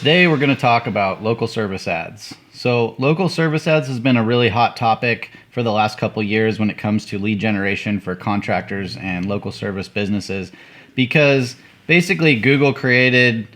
Today we're going to talk about local service ads. So local service ads has been a really hot topic for the last couple years when it comes to lead generation for contractors and local service businesses, because basically Google created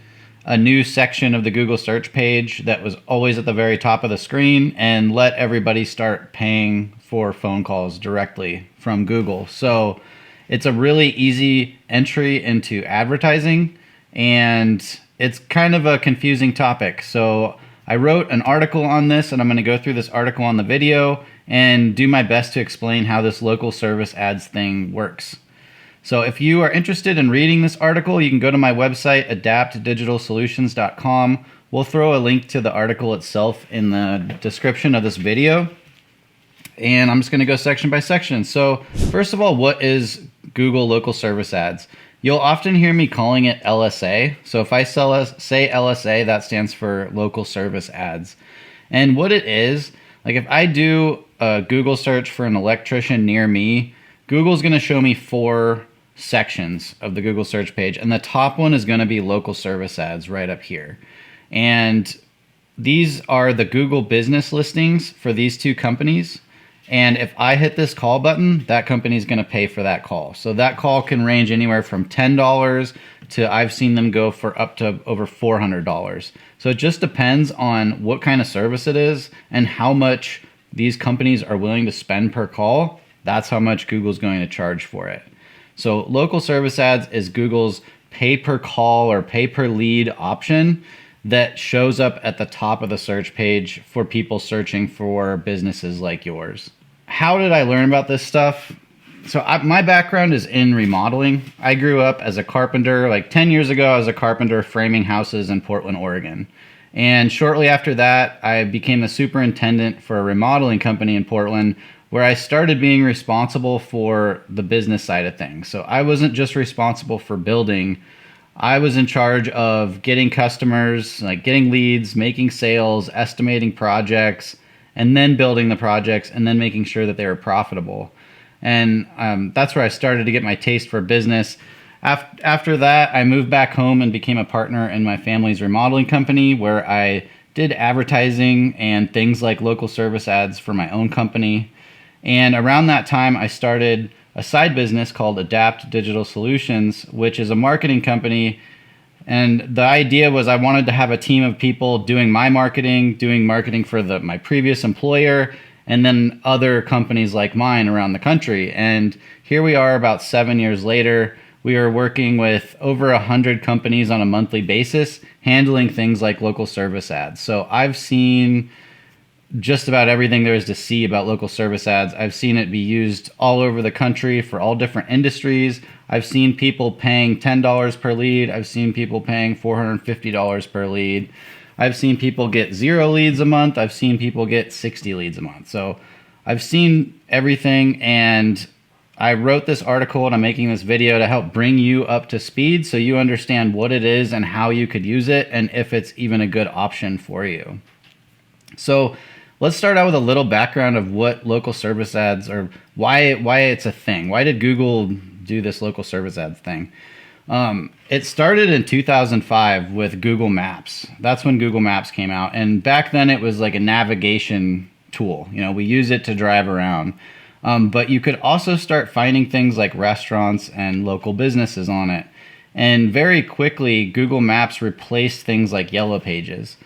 a new section of the Google search page that was always at the very top of the screen and let everybody start paying for phone calls directly from Google. So it's a really easy entry into advertising, and it's kind of a confusing topic. So I wrote an article on this, and I'm going to go through this article on the video and do my best to explain how this local service ads thing works. So if you are interested in reading this article, you can go to my website, adaptdigitalsolutions.com. We'll throw a link to the article itself in the description of this video. And I'm just going to go section by section. So first of all, what is Google local service ads? You'll often hear me calling it LSA. So if I say LSA, that stands for local service ads. And what it is, like if I do a Google search for an electrician near me, Google's going to show me 4 sections of the Google search page. And the top one is going to be local service ads right up here. And these are the Google business listings for these 2 companies. And if I hit this call button, that company is going to pay for that call. So that call can range anywhere from $10 to I've seen them go for up to over $400. So it just depends on what kind of service it is and how much these companies are willing to spend per call. That's how much Google's going to charge for it. So local service ads is Google's pay per call or pay per lead option that shows up at the top of the search page for people searching for businesses like yours. How did I learn about this stuff? So my background is in remodeling. I grew up as a carpenter. Like 10 years ago, I was a carpenter framing houses in Portland, Oregon. And shortly after that, I became a superintendent for a remodeling company in Portland, where I started being responsible for the business side of things. So I wasn't just responsible for building. I was in charge of getting customers, like getting leads, making sales, estimating projects, and then building the projects, and then making sure that they were profitable. And that's where I started to get my taste for business. After that, I moved back home and became a partner in my family's remodeling company, where I did advertising and things like local service ads for my own company. And around that time, I started a side business called Adapt Digital Solutions, which is a marketing company. And the idea was I wanted to have a team of people doing my marketing, doing marketing for my previous employer, and then other companies like mine around the country. And here we are about 7 years later. We are working with over 100 companies on a monthly basis, handling things like local service ads. So I've seen just about everything there is to see about local service ads. I've seen it be used all over the country for all different industries. I've seen people paying $10 per lead. I've seen people paying $450 per lead. I've seen people get 0 leads a month. I've seen people get 60 leads a month. So I've seen everything, and I wrote this article and I'm making this video to help bring you up to speed so you understand what it is and how you could use it and if it's even a good option for you. So let's start out with a little background of what local service ads are, why it's a thing. Why did Google do this local service ads thing? It started in 2005 with Google Maps. That's when Google Maps came out. And back then it was like a navigation tool. You know, we use it to drive around. But you could also start finding things like restaurants and local businesses on it. And very quickly, Google Maps replaced things like Yellow Pages.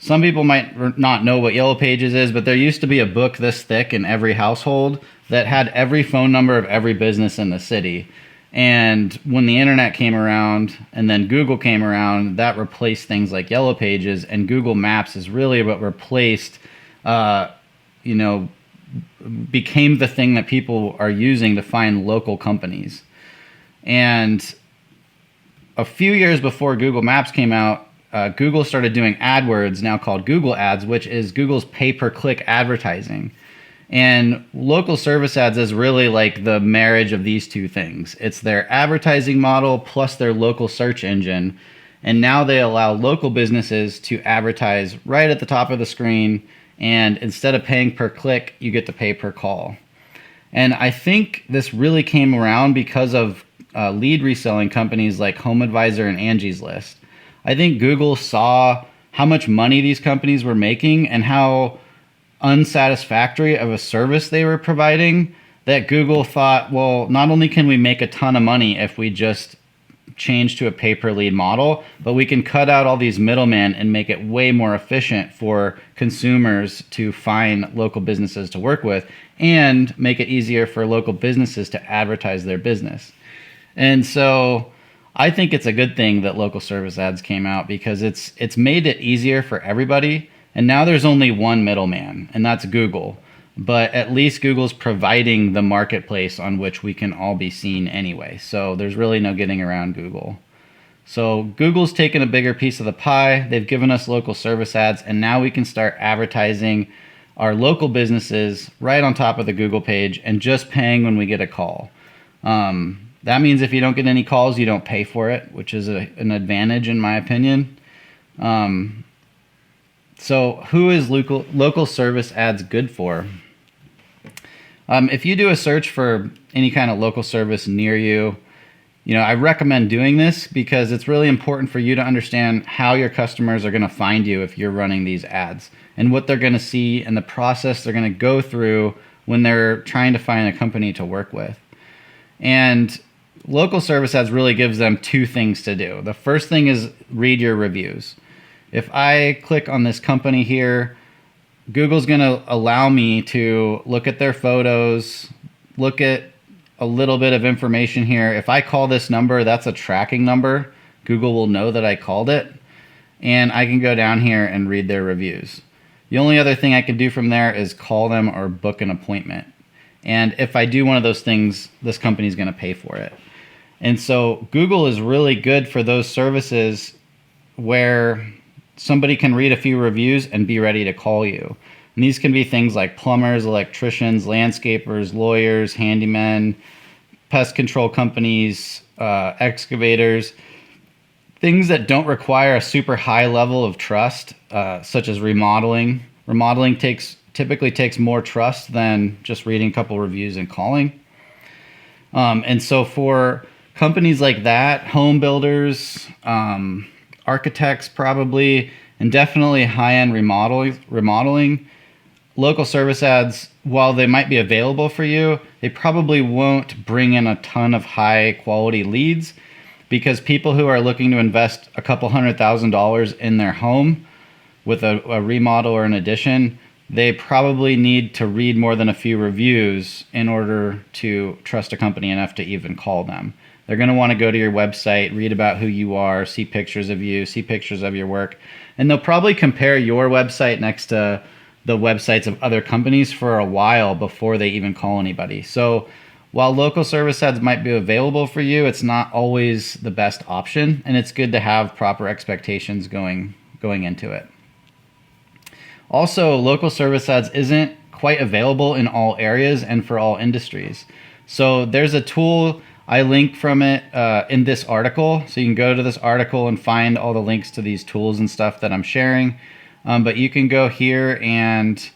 Some people might not know what Yellow Pages is, but there used to be a book this thick in every household that had every phone number of every business in the city. And when the internet came around and then Google came around, that replaced things like Yellow Pages, and Google Maps is really what replaced, became the thing that people are using to find local companies. And a few years before Google Maps came out, Google started doing AdWords, now called Google Ads, which is Google's pay-per-click advertising. And local service ads is really like the marriage of these 2 things. It's their advertising model plus their local search engine. And now they allow local businesses to advertise right at the top of the screen. And instead of paying per click, you get to pay per call. And I think this really came around because of lead reselling companies like HomeAdvisor and Angie's List. I think Google saw how much money these companies were making and how unsatisfactory of a service they were providing, that Google thought, well, not only can we make a ton of money if we just change to a pay-per-lead model, but we can cut out all these middlemen and make it way more efficient for consumers to find local businesses to work with and make it easier for local businesses to advertise their business. And so I think it's a good thing that local service ads came out, because it's made it easier for everybody. And now there's only one middleman, and that's Google. But at least Google's providing the marketplace on which we can all be seen anyway. So there's really no getting around Google. So Google's taken a bigger piece of the pie. They've given us local service ads, and now we can start advertising our local businesses right on top of the Google page and just paying when we get a call. That means if you don't get any calls, you don't pay for it, which is an advantage in my opinion. So who is local service ads good for? If you do a search for any kind of local service near you, I recommend doing this because it's really important for you to understand how your customers are going to find you if you're running these ads, and what they're going to see and the process they're going to go through when they're trying to find a company to work with. And local service ads really gives them two things to do. The first thing is read your reviews. If I click on this company here, Google's going to allow me to look at their photos, look at a little bit of information here. If I call this number, that's a tracking number. Google will know that I called it, and I can go down here and read their reviews. The only other thing I can do from there is call them or book an appointment. And if I do one of those things, this company's going to pay for it. And so Google is really good for those services where somebody can read a few reviews and be ready to call you. And these can be things like plumbers, electricians, landscapers, lawyers, handymen, pest control companies, excavators, things that don't require a super high level of trust, such as remodeling. Remodeling typically takes more trust than just reading a couple reviews and calling. And so for companies like that, home builders, architects probably, and definitely high-end remodeling, local service ads, while they might be available for you, they probably won't bring in a ton of high-quality leads, because people who are looking to invest a couple $100,000 in their home with a remodel or an addition, they probably need to read more than a few reviews in order to trust a company enough to even call them. They're going to want to go to your website, read about who you are, see pictures of you, see pictures of your work, and they'll probably compare your website next to the websites of other companies for a while before they even call anybody. So while local service ads might be available for you, it's not always the best option, and it's good to have proper expectations going into it. Also, local service ads isn't quite available in all areas and for all industries. So there's a tool, I link from it in this article. So you can go to this article and find all the links to these tools and stuff that I'm sharing. But you can go here and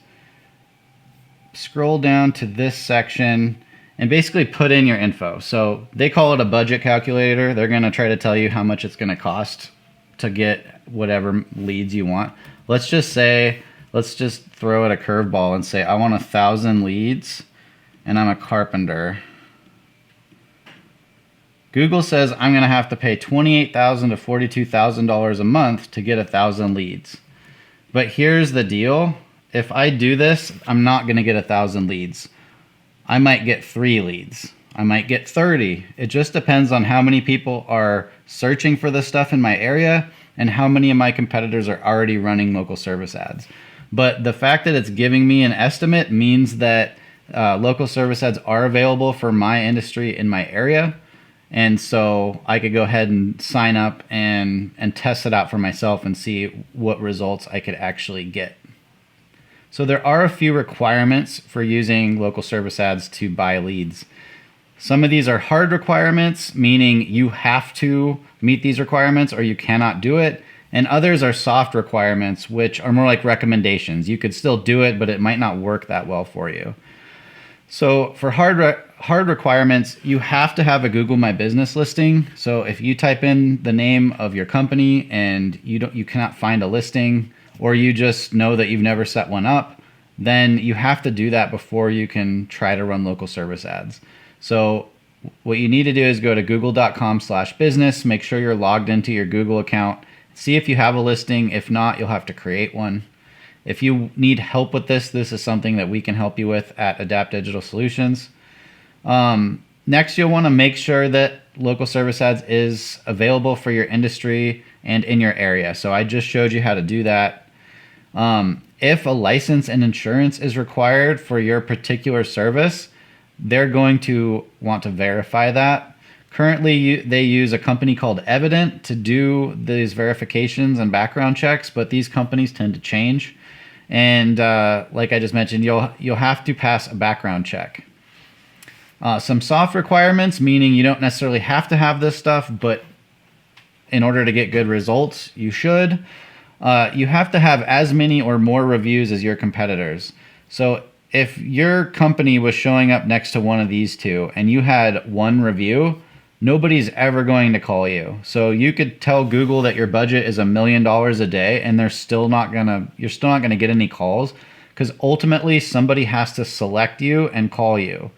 scroll down to this section and basically put in your info. So they call it a budget calculator. They're going to try to tell you how much it's going to cost to get whatever leads you want. Let's just throw it a curveball and say I want 1,000 leads and I'm a carpenter. Google says I'm going to have to pay $28,000 to $42,000 a month to get 1,000 leads. But here's the deal. If I do this, I'm not going to get 1,000 leads. I might get 3 leads. I might get 30. It just depends on how many people are searching for this stuff in my area and how many of my competitors are already running local service ads. But the fact that it's giving me an estimate means that local service ads are available for my industry in my area. And so I could go ahead and sign up and test it out for myself and see what results I could actually get. So there are a few requirements for using local service ads to buy leads. Some of these are hard requirements, meaning you have to meet these requirements or you cannot do it. And others are soft requirements, which are more like recommendations. You could still do it, but it might not work that well for you. So for hard requirements, you have to have a Google My Business listing. So if you type in the name of your company and you cannot find a listing, or you just know that you've never set one up, then you have to do that before you can try to run local service ads. So what you need to do is go to google.com/business, make sure you're logged into your Google account, see if you have a listing. If not, you'll have to create one. If you need help with this is something that we can help you with at Adapt Digital Solutions. Next, you'll want to make sure that local service ads is available for your industry and in your area. So I just showed you how to do that. If a license and insurance is required for your particular service, they're going to want to verify that. Currently, they use a company called Evident to do these verifications and background checks, but these companies tend to change. And like I just mentioned, you'll have to pass a background check. Some soft requirements, meaning you don't necessarily have to have this stuff, but in order to get good results, you should. You have to have as many or more reviews as your competitors. So if your company was showing up next to one of these two and you had one review, nobody's ever going to call you. So you could tell Google that your budget is $1 million a day, and you're still not gonna get any calls, because ultimately somebody has to select you and call you.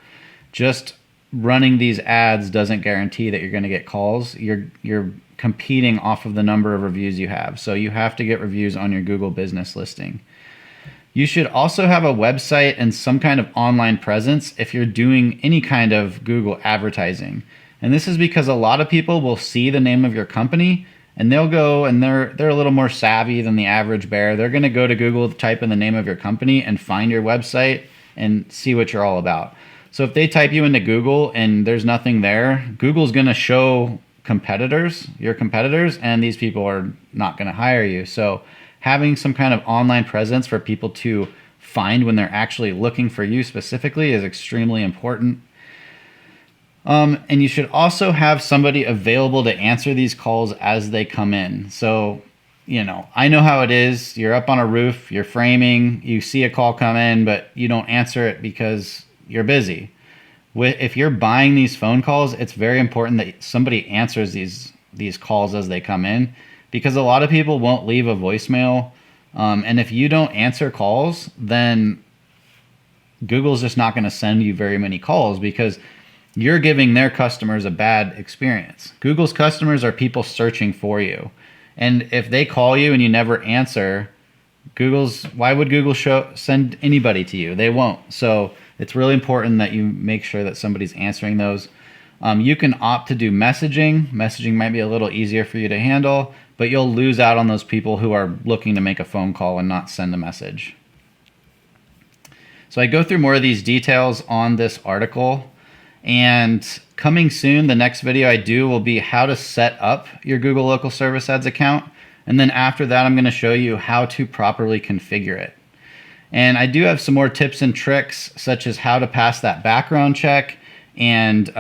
Just running these ads doesn't guarantee that you're going to get calls. You're competing off of the number of reviews you have. So you have to get reviews on your Google business listing. You should also have a website and some kind of online presence if you're doing any kind of Google advertising. And this is because a lot of people will see the name of your company and they'll go, and they're a little more savvy than the average bear. They're going to go to Google, type in the name of your company and find your website and see what you're all about. So if they type you into Google and there's nothing there, Google's going to show your competitors, and these people are not going to hire you. So having some kind of online presence for people to find when they're actually looking for you specifically is extremely important. And you should also have somebody available to answer these calls as they come in. So, I know how it is. You're up on a roof, you're framing, you see a call come in, but you don't answer it because you're busy. If you're buying these phone calls, it's very important that somebody answers these calls as they come in, because a lot of people won't leave a voicemail. And if you don't answer calls, then Google's just not going to send you very many calls, because you're giving their customers a bad experience. Google's customers are people searching for you. And if they call you and you never answer, why would Google send anybody to you? They won't. So it's really important that you make sure that somebody's answering those. You can opt to do messaging. Messaging might be a little easier for you to handle, but you'll lose out on those people who are looking to make a phone call and not send a message. So I go through more of these details on this article. And coming soon, the next video I do will be how to set up your Google Local Service Ads account. And then after that, I'm going to show you how to properly configure it. And I do have some more tips and tricks, such as how to pass that background check, and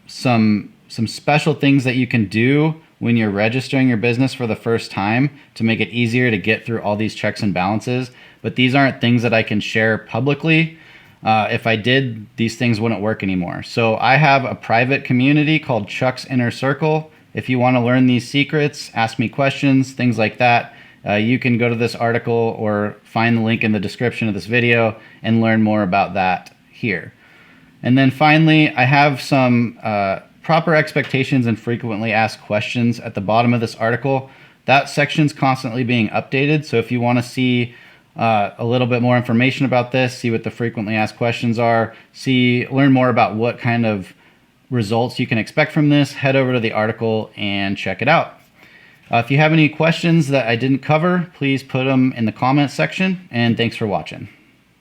some special things that you can do when you're registering your business for the first time to make it easier to get through all these checks and balances. But these aren't things that I can share publicly. If I did, these things wouldn't work anymore. So I have a private community called Chuck's Inner Circle. If you want to learn these secrets, ask me questions, things like that, you can go to this article or find the link in the description of this video and learn more about that here. And then finally, I have some proper expectations and frequently asked questions at the bottom of this article. That section's constantly being updated. So if you want to see a little bit more information about this, see what the frequently asked questions are, learn more about what kind of results you can expect from this, head over to the article and check it out. If you have any questions that I didn't cover, please put them in the comments section, and thanks for watching.